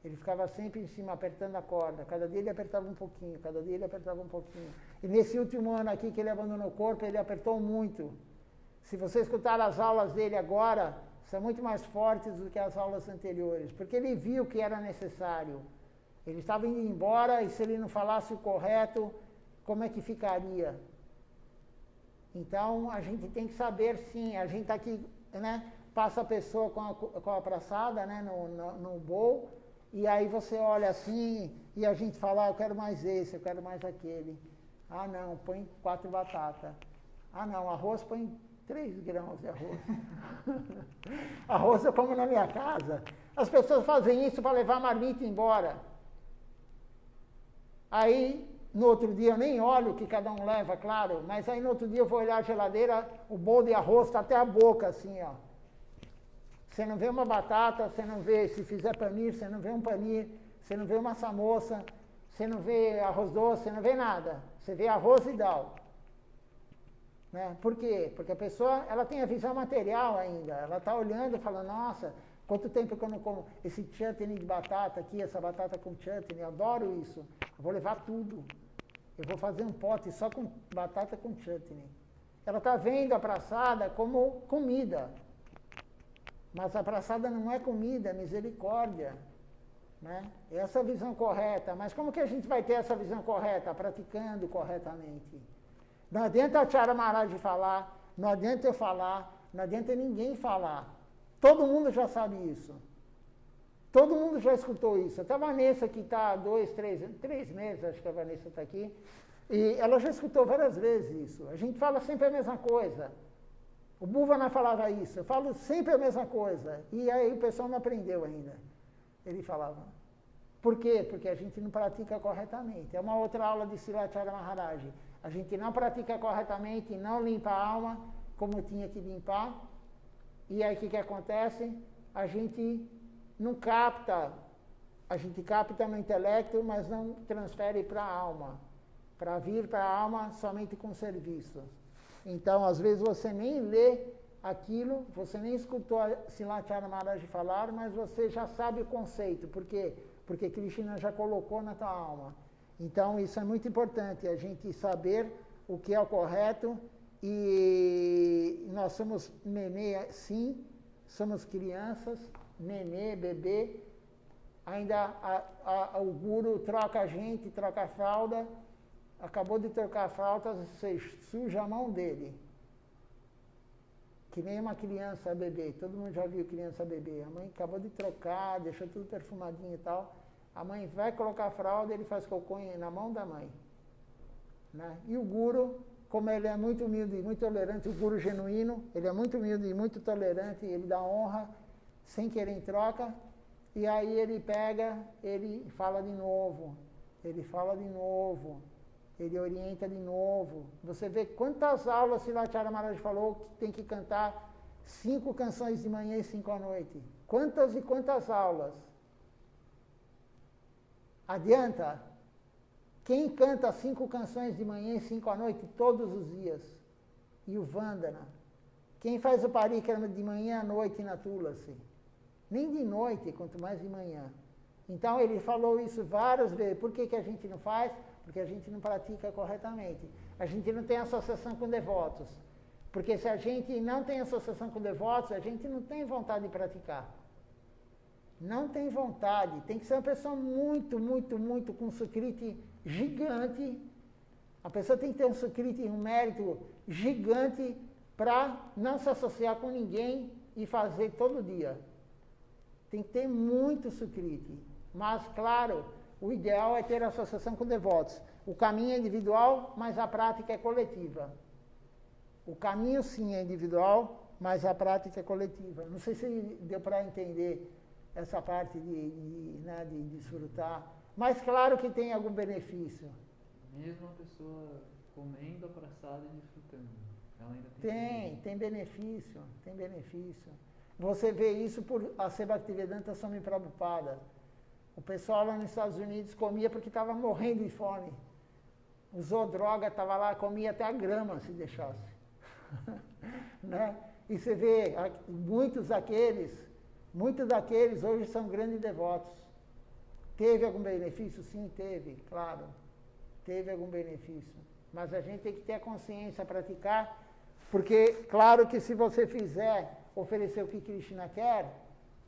Ele ficava sempre em cima, apertando a corda. Cada dia ele apertava um pouquinho, cada dia ele apertava um pouquinho. E nesse último ano aqui que ele abandonou o corpo, ele apertou muito. Se você escutar as aulas dele agora, são muito mais fortes do que as aulas anteriores. Porque ele viu que era necessário. Ele estava indo embora e se ele não falasse o correto, como é que ficaria? Então, a gente tem que saber, sim, a gente está aqui, né, passa a pessoa com a praçada, né, no bowl, e aí você olha assim, e a gente fala, eu quero mais esse, eu quero mais aquele. Ah, não, põe 4 batatas. Ah, não, arroz põe 3 grãos de arroz. Arroz eu como na minha casa. As pessoas fazem isso para levar a marmita embora. Aí, no outro dia, eu nem olho o que cada um leva, claro, mas aí no outro dia eu vou olhar a geladeira, o bolo de arroz está até a boca, assim, ó. Você não vê uma batata, você não vê, se fizer panir, você não vê um panir, você não vê uma samoça, você não vê arroz doce, você não vê nada. Você vê arroz e dal. Né? Por quê? Porque a pessoa, ela tem a visão material ainda. Ela está olhando e falando, nossa, quanto tempo que eu não como esse chutney de batata aqui, essa batata com chutney, eu adoro isso. Eu vou levar tudo. Eu vou fazer um pote só com batata com chutney. Ela está vendo a praçada como comida. Mas a praçada não é comida, é misericórdia. Né? Essa é a visão correta. Mas como que a gente vai ter essa visão correta? Praticando corretamente. Não adianta a Tia Maharaj falar, não adianta eu falar, não adianta ninguém falar. Todo mundo já sabe isso. Todo mundo já escutou isso. Até a Vanessa, que está há 3 meses, acho que a Vanessa está aqui, e ela já escutou várias vezes isso. A gente fala sempre a mesma coisa. O Bhuvana falava isso, eu falo sempre a mesma coisa. E aí o pessoal não aprendeu ainda. Ele falava. Por quê? Porque a gente não pratica corretamente. É uma outra aula de Silachara Maharaj. A gente não pratica corretamente, não limpa a alma como tinha que limpar. E aí o que acontece? A gente não capta, a gente capta no intelecto, mas não transfere para a alma. Para vir para a alma somente com serviço. Então, às vezes você nem lê aquilo, você nem escutou a Silachara Maharaj falar, mas você já sabe o conceito. Por quê? Porque Krishna já colocou na tua alma. Então, isso é muito importante, a gente saber o que é o correto. E nós somos nenê, sim, somos crianças, nenê, bebê. Ainda o guru troca a gente, troca a fralda. Acabou de trocar a fralda, você suja a mão dele. Que nem uma criança bebê. Todo mundo já viu criança bebê. A mãe acabou de trocar, deixou tudo perfumadinho e tal. A mãe vai colocar a fralda, ele faz cocô na mão da mãe. Né? E o guru, como ele é muito humilde e muito tolerante, o guru genuíno, ele é muito humilde e muito tolerante, ele dá honra, sem querer em troca. E aí ele pega, ele fala de novo, ele fala de novo. Ele orienta de novo. Você vê quantas aulas Silachara Maharaj falou que tem que cantar 5 canções de manhã e 5 à noite. Quantas e quantas aulas? Adianta? Quem canta 5 canções de manhã e 5 à noite todos os dias? E o Vandana? Quem faz o Parikrama de manhã à noite na Tulasi? Nem de noite, quanto mais de manhã. Então ele falou isso várias vezes. Por que a gente não faz? Porque a gente não pratica corretamente. A gente não tem associação com devotos. Porque se a gente não tem associação com devotos, a gente não tem vontade de praticar. Não tem vontade. Tem que ser uma pessoa muito, muito, muito com um sukriti gigante. A pessoa tem que ter um sukriti, um mérito gigante para não se associar com ninguém e fazer todo dia. Tem que ter muito sukriti. Mas, claro, o ideal é ter associação com devotos. O caminho é individual, mas a prática é coletiva. O caminho, sim, é individual, mas a prática é coletiva. Não sei se deu para entender essa parte de desfrutar. Mas claro que tem algum benefício.
Mesmo a pessoa comendo a praçada e desfrutando, ela ainda
tem benefício, tem benefício. Você vê isso por a Bhaktivedanta Swami Prabhupada. O pessoal lá nos Estados Unidos comia porque estava morrendo de fome. Usou droga, estava lá, comia até a grama, se deixasse. Né? E você vê, muitos daqueles hoje são grandes devotos. Teve algum benefício? Sim, teve, claro. Teve algum benefício. Mas a gente tem que ter a consciência, praticar, porque, claro que se você fizer, oferecer o que Krishna quer,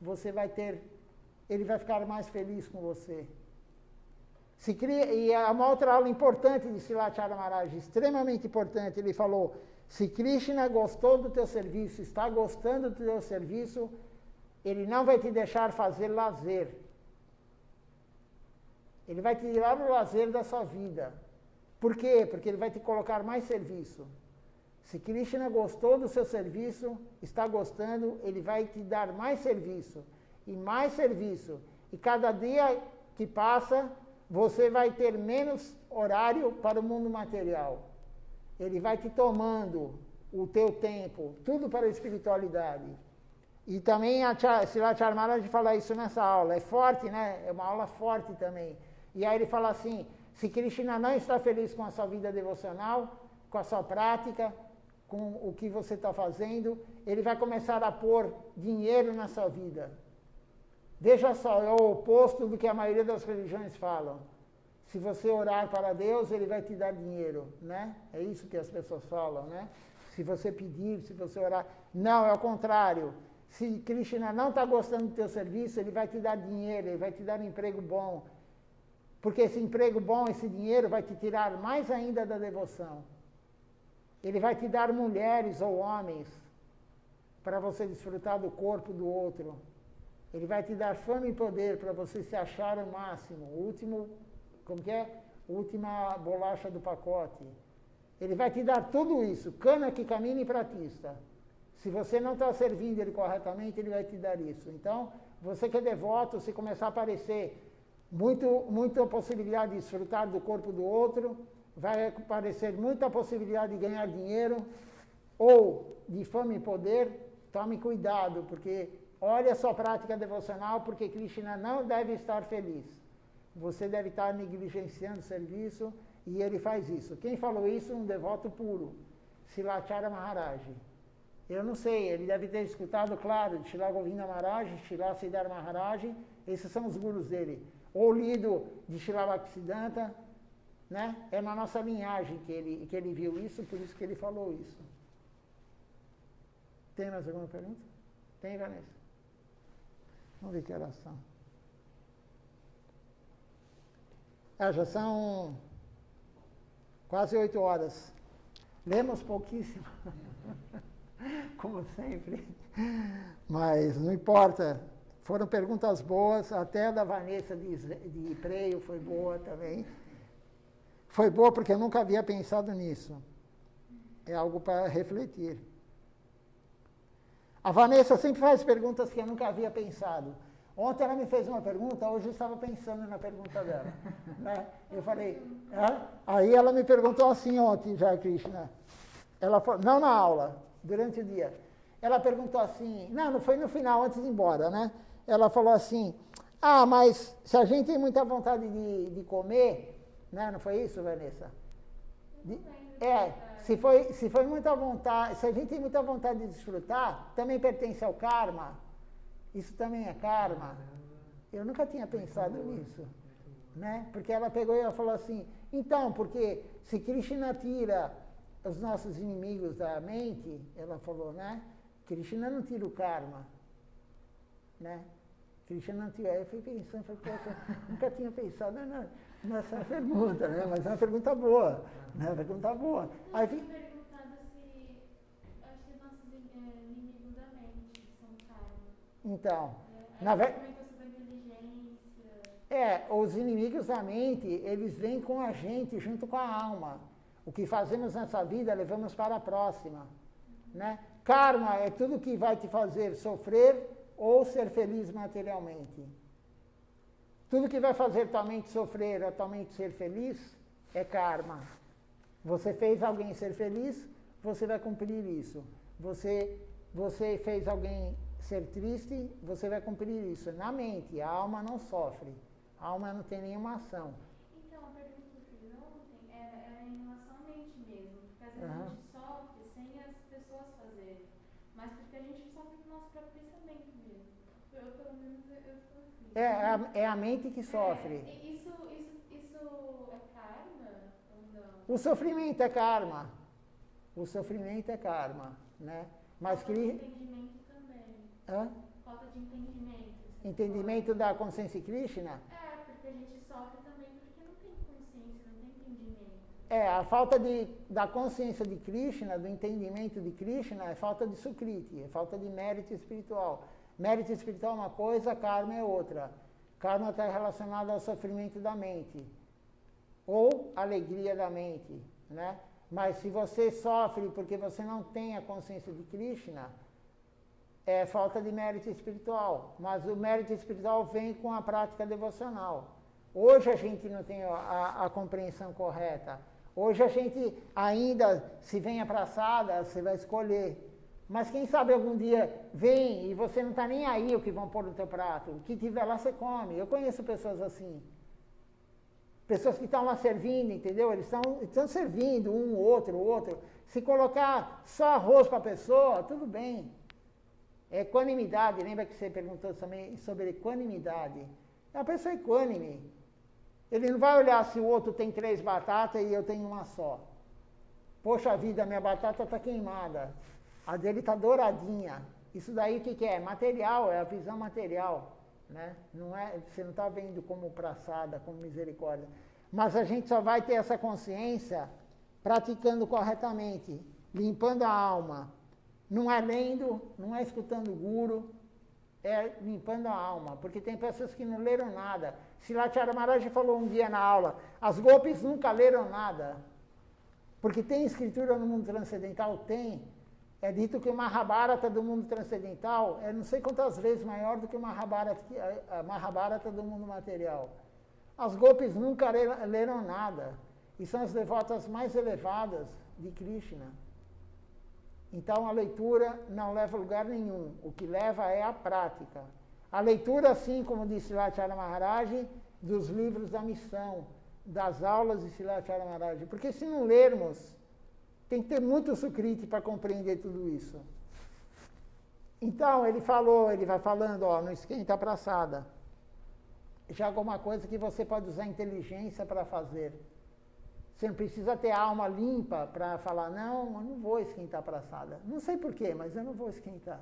você vai ter... Ele vai ficar mais feliz com você. E é uma outra aula importante de Silachara Maharaj, extremamente importante. Ele falou, se Krishna gostou do teu serviço, está gostando do teu serviço, ele não vai te deixar fazer lazer. Ele vai te tirar o lazer da sua vida. Por quê? Porque ele vai te colocar mais serviço. Se Krishna gostou do seu serviço, está gostando, ele vai te dar mais serviço. E mais serviço. E cada dia que passa, você vai ter menos horário para o mundo material. Ele vai te tomando o teu tempo, tudo para a espiritualidade. E também a Silachara Maharaj fala isso nessa aula. É forte, né? É uma aula forte também. E aí ele fala assim, se Krishna não está feliz com a sua vida devocional, com a sua prática, com o que você está fazendo, ele vai começar a pôr dinheiro na sua vida. Veja só, é o oposto do que a maioria das religiões falam. Se você orar para Deus, ele vai te dar dinheiro, né? É isso que as pessoas falam, né? Se você pedir, se você orar. Não, é o contrário. Se Krishna não está gostando do teu serviço, ele vai te dar dinheiro, ele vai te dar um emprego bom. Porque esse emprego bom, esse dinheiro, vai te tirar mais ainda da devoção. Ele vai te dar mulheres ou homens para você desfrutar do corpo do outro. Ele vai te dar fama e poder para você se achar o máximo, o último, como que é? Última bolacha do pacote. Ele vai te dar tudo isso, cana que camina e pratista. Se você não está servindo ele corretamente, ele vai te dar isso. Então, você que é devoto, se começar a aparecer muita possibilidade de desfrutar do corpo do outro, vai aparecer muita possibilidade de ganhar dinheiro ou de fama e poder. Tome cuidado, porque olha a sua prática devocional, porque Krishna não deve estar feliz. Você deve estar negligenciando o serviço, e ele faz isso. Quem falou isso? Um devoto puro, Silachara Maharaj. Eu não sei, ele deve ter escutado, claro, de Shila Govinda Maharaj, Shila Siddhar Maharaj, esses são os gurus dele. Ou lido de Shila Bhaktisiddhanta, né? É na nossa linhagem que ele viu isso, por isso que ele falou isso. Tem mais alguma pergunta? Tem, Vanessa? Vamos ver que horas são. Já são quase 8 horas. Lemos pouquíssimo, como sempre. Mas não importa. Foram perguntas boas, até a da Vanessa de Preio foi boa também. Foi boa porque eu nunca havia pensado nisso. É algo para refletir. A Vanessa sempre faz perguntas que eu nunca havia pensado. Ontem ela me fez uma pergunta, hoje eu estava pensando na pergunta dela. Né? Eu falei, aí ela me perguntou assim ontem, já, Krishna. Ela falou, não na aula, durante o dia. Ela perguntou assim, não foi no final, antes de ir embora, né? Ela falou assim, mas se a gente tem muita vontade de comer, né? Não foi isso, Vanessa? Se foi muita vontade, se a gente tem muita vontade de desfrutar, também pertence ao karma. Isso também é karma. Eu nunca tinha pensado nisso, né? Porque ela pegou e ela falou assim, então, porque se Krishna tira os nossos inimigos da mente, ela falou, né? Krishna não tira o karma, né? Krishna não tira. Eu fui pensando, poxa, nunca tinha pensado nessa pergunta, né? Mas é uma pergunta boa, né? Uma pergunta boa.
Aí eu tinha perguntado se acho que os nossos inimigos da mente são karma.
Então,
na verdade,
os inimigos da mente, eles vêm com a gente, junto com a alma. O que fazemos nessa vida, levamos para a próxima, né? Karma é tudo que vai te fazer sofrer ou ser feliz materialmente. Tudo que vai fazer tua mente sofrer ou tua mente ser feliz é karma. Você fez alguém ser feliz, você vai cumprir isso. Você fez alguém ser triste, você vai cumprir isso. Na mente, a alma não sofre. A alma não tem nenhuma ação.
Então, a pergunta que eu fiz ontem era em relação à mente mesmo. Porque às vezes a gente sofre sem as pessoas fazerem. Mas porque a gente sofre com o nosso próprio pensamento mesmo. Eu, pelo menos, eu sofri.
É a mente que sofre.
Isso é karma ou não?
O sofrimento é karma. O sofrimento é karma, né? Mas
falta de entendimento também. Falta de entendimento.
Entendimento da consciência Krishna?
Porque a gente sofre também porque não tem consciência, não tem entendimento.
A falta da consciência de Krishna, do entendimento de Krishna, é falta de sukriti, é falta de mérito espiritual. Mérito espiritual é uma coisa, karma é outra. Karma está relacionado ao sofrimento da mente, ou alegria da mente, né? Mas se você sofre porque você não tem a consciência de Krishna, é falta de mérito espiritual. Mas o mérito espiritual vem com a prática devocional. Hoje a gente não tem a compreensão correta. Hoje a gente ainda, se vem abraçada, você vai escolher. Mas quem sabe algum dia vem e você não está nem aí o que vão pôr no teu prato. O que tiver lá você come. Eu conheço pessoas assim. Pessoas que estão lá servindo, entendeu? Eles estão servindo um, outro. Se colocar só arroz para a pessoa, tudo bem. É equanimidade. Lembra que você perguntou também sobre equanimidade? É uma pessoa equânime. Ele não vai olhar se o outro tem 3 batatas e eu tenho uma só. Poxa vida, minha batata está queimada. A dele está douradinha. Isso daí o que é? Material, é a visão material. Né? Você não está vendo como praçada, como misericórdia. Mas a gente só vai ter essa consciência praticando corretamente, limpando a alma. Não é lendo, não é escutando o guru, é limpando a alma. Porque tem pessoas que não leram nada. Silachara Maharaj falou um dia na aula, as golpes nunca leram nada. Porque tem escritura no mundo transcendental? Tem. É dito que o Mahabharata do mundo transcendental é não sei quantas vezes maior do que o Mahabharata do mundo material. As golpes nunca leram nada. E são as devotas mais elevadas de Krishna. Então a leitura não leva a lugar nenhum. O que leva é a prática. A leitura, assim como disse Srila Maharaj, dos livros da missão, das aulas de Srila Maharaj. Porque se não lermos, tem que ter muito sukriti para compreender tudo isso. Então ele vai falando, ó, não esquenta a praçada. Já alguma coisa que você pode usar inteligência para fazer. Você não precisa ter a alma limpa para falar, não, eu não vou esquentar a praçada. Não sei porquê, mas eu não vou esquentar.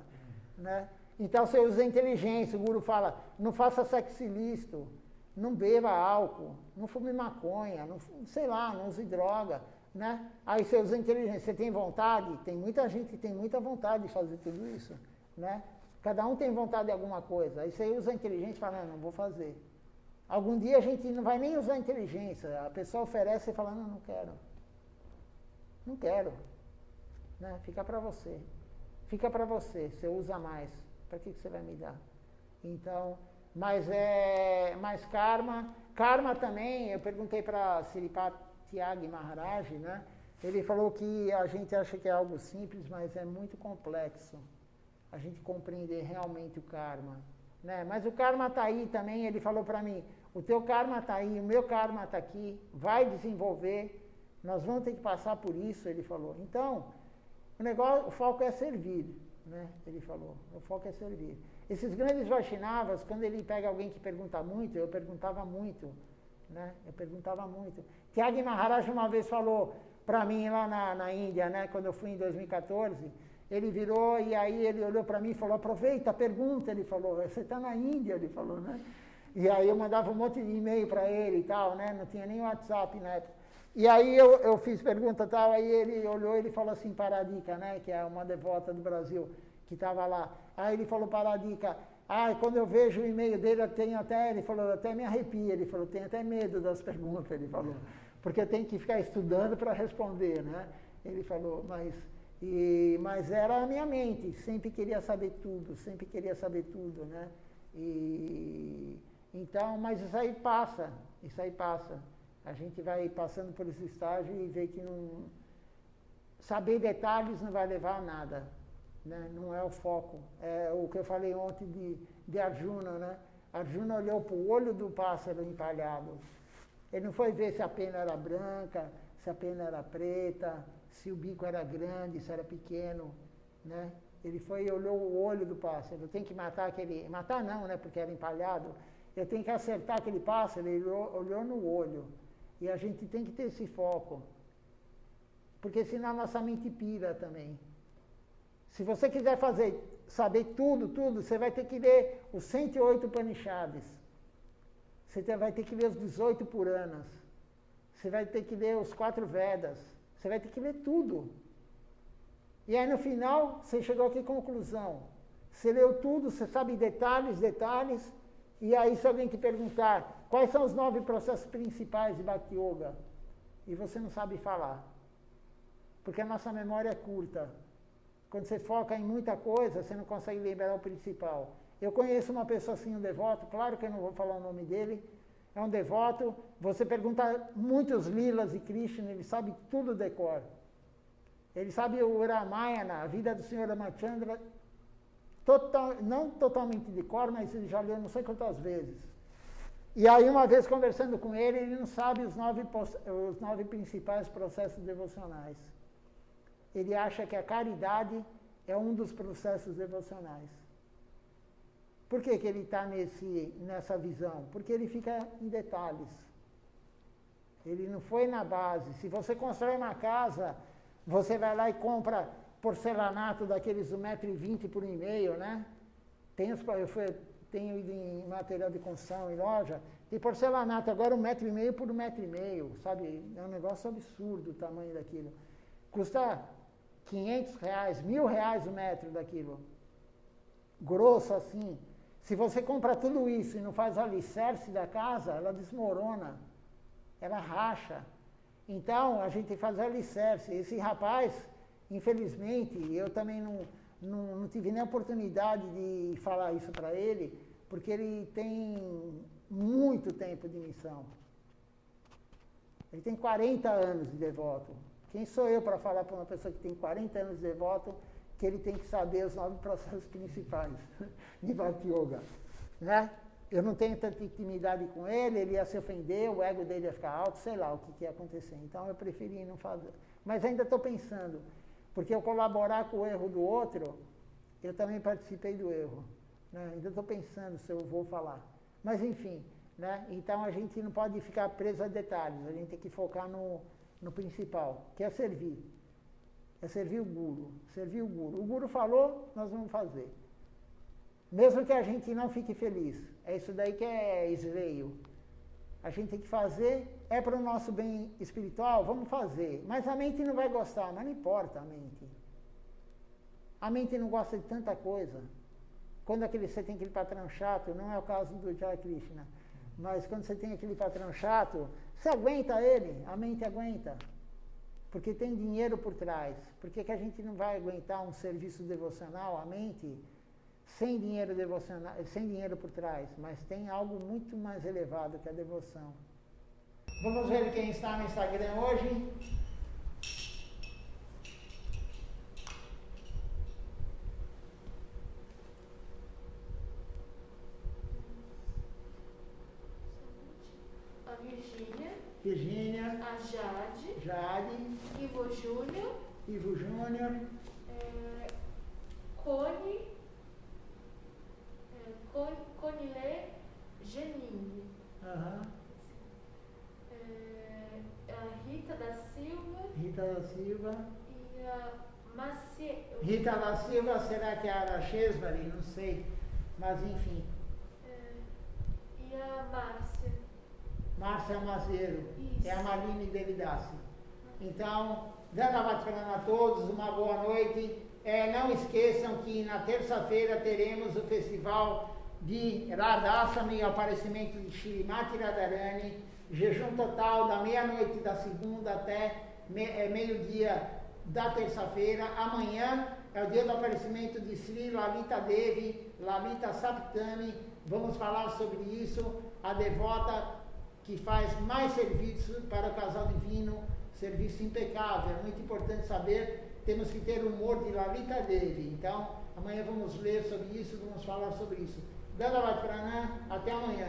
Né? Então você usa inteligência, o guru fala, não faça sexo ilícito, não beba álcool, não fume maconha, não, sei lá, não use droga. Né? Aí você usa inteligência, você tem vontade? Tem muita gente que tem muita vontade de fazer tudo isso. Né? Cada um tem vontade de alguma coisa. Aí você usa a inteligência e fala, não vou fazer. Algum dia a gente não vai nem usar a inteligência. A pessoa oferece e fala, não quero. Não quero. Né? Fica para você. Fica para você. Você usa mais. Para que você vai me dar? Então, mas karma. Karma também, eu perguntei para Sripad Tyagi Maharaj, né? Ele falou que a gente acha que é algo simples, mas é muito complexo. A gente compreender realmente o karma. Né? Mas o karma está aí também, ele falou para mim, o teu karma está aí, o meu karma está aqui, vai desenvolver, nós vamos ter que passar por isso, ele falou. Então, o foco é servir, né? Ele falou, o foco é servir. Esses grandes Vaishnavas, quando ele pega alguém que pergunta muito, eu perguntava muito, né? Eu perguntava muito. Tyagi Maharaj uma vez falou para mim lá na Índia, né? Quando eu fui em 2014, ele virou e aí ele olhou para mim e falou, aproveita, pergunta, ele falou, você está na Índia, ele falou, né? E aí eu mandava um monte de e-mail para ele e tal, né? Não tinha nem WhatsApp na época. E aí eu fiz pergunta e tal, aí ele olhou e ele falou assim, Paradika, né? Que é uma devota do Brasil, que estava lá. Aí ele falou, Paradika, quando eu vejo o e-mail dele, ele falou, até me arrepia, ele falou, tenho até medo das perguntas, ele falou, porque eu tenho que ficar estudando para responder, né? Ele falou, mas era a minha mente, sempre queria saber tudo, né? Então, mas isso aí passa. A gente vai passando por esse estágio e vê que saber detalhes não vai levar a nada, né? Não é o foco. É o que eu falei ontem de Arjuna, né? Arjuna olhou para o olho do pássaro empalhado. Ele não foi ver se a pena era branca, se a pena era preta, se o bico era grande, se era pequeno, né? Ele foi e olhou o olho do pássaro. Eu tenho que matar aquele... Matar não, né? Porque era empalhado. Eu tenho que acertar aquele pássaro. Ele olhou no olho. E a gente tem que ter esse foco. Porque senão a nossa mente pira também. Se você quiser saber tudo, você vai ter que ler os 108 Upanishads. Você vai ter que ler os 18 Puranas. Você vai ter que ler os 4 Vedas. Você vai ter que ler tudo. E aí no final, você chegou aqui à conclusão. Você leu tudo, você sabe detalhes, e aí se alguém te perguntar quais são os 9 processos principais de Bhakti Yoga, e você não sabe falar. Porque a nossa memória é curta. Quando você foca em muita coisa, você não consegue lembrar o principal. Eu conheço uma pessoa assim, um devoto, claro que eu não vou falar o nome dele, é um devoto, você pergunta muitos lilas de Krishna, ele sabe tudo de cor. Ele sabe o Ramayana, a vida do Sr. Ramachandra, não totalmente de cor, mas ele já leu não sei quantas vezes. E aí, uma vez conversando com ele não sabe os 9 principais processos devocionais. Ele acha que a caridade é um dos processos devocionais. Por que ele está nessa visão? Porque ele fica em detalhes. Ele não foi na base. Se você constrói uma casa, você vai lá e compra porcelanato daqueles 1,20 m por 1,5 m, né? Tenho ido em material de construção em loja, tem porcelanato agora 1,5 m por 1,5 m, sabe? É um negócio absurdo o tamanho daquilo. Custa R$500, R$1.000 o metro daquilo. Grosso assim. Se você compra tudo isso e não faz o alicerce da casa, ela desmorona, ela racha. Então, a gente tem que fazer alicerce. Esse rapaz, infelizmente, eu também não tive nem a oportunidade de falar isso para ele, porque ele tem muito tempo de missão. Ele tem 40 anos de devoto. Quem sou eu para falar para uma pessoa que tem 40 anos de devoto que ele tem que saber os 9 processos principais de Bhakti Yoga, né? Eu não tenho tanta intimidade com ele, ele ia se ofender, o ego dele ia ficar alto, sei lá o que ia acontecer. Então eu preferi não fazer. Mas ainda estou pensando, porque eu colaborar com o erro do outro, eu também participei do erro, né? Ainda estou pensando se eu vou falar. Mas enfim, né? Então a gente não pode ficar preso a detalhes, a gente tem que focar no principal, que é servir. É servir o Guru. Servir o Guru. O Guru falou, nós vamos fazer. Mesmo que a gente não fique feliz. É isso daí que é esveio. A gente tem que fazer, é para o nosso bem espiritual, vamos fazer. Mas a mente não vai gostar, mas não importa a mente. A mente não gosta de tanta coisa. Quando você tem aquele patrão chato, não é o caso do Jai Krishna, mas quando você tem aquele patrão chato, você aguenta ele, a mente aguenta. Porque tem dinheiro por trás. Por que a gente não vai aguentar um serviço devocional, a mente, sem dinheiro devocional, sem dinheiro por trás? Mas tem algo muito mais elevado que a devoção. Vamos ver quem está no Instagram hoje.
A
Virgínia,
a
Jade,
Ivo Júnior, Conilê Gening, a Rita da Silva e a Macie...
Rita da Silva, será que é a Arachesvari? Não sei, mas enfim.
E a
Márcia Mazeiro,
Isso.
é a Maline Devidassi. Então, Dhanavadprana a todos, uma boa noite. Não esqueçam que na terça-feira teremos o festival de Radhasami, o aparecimento de Shrimati Radharani, jejum total da meia-noite da segunda até meio-dia da terça-feira. Amanhã é o dia do aparecimento de Sri Lalita Devi, Lalita Saptami. Vamos falar sobre isso. A devota que faz mais serviço para o casal divino, serviço impecável. É muito importante saber, temos que ter o humor de Lalita Devi. Então, amanhã vamos ler sobre isso, vamos falar sobre isso. Dhanavadprana, até amanhã.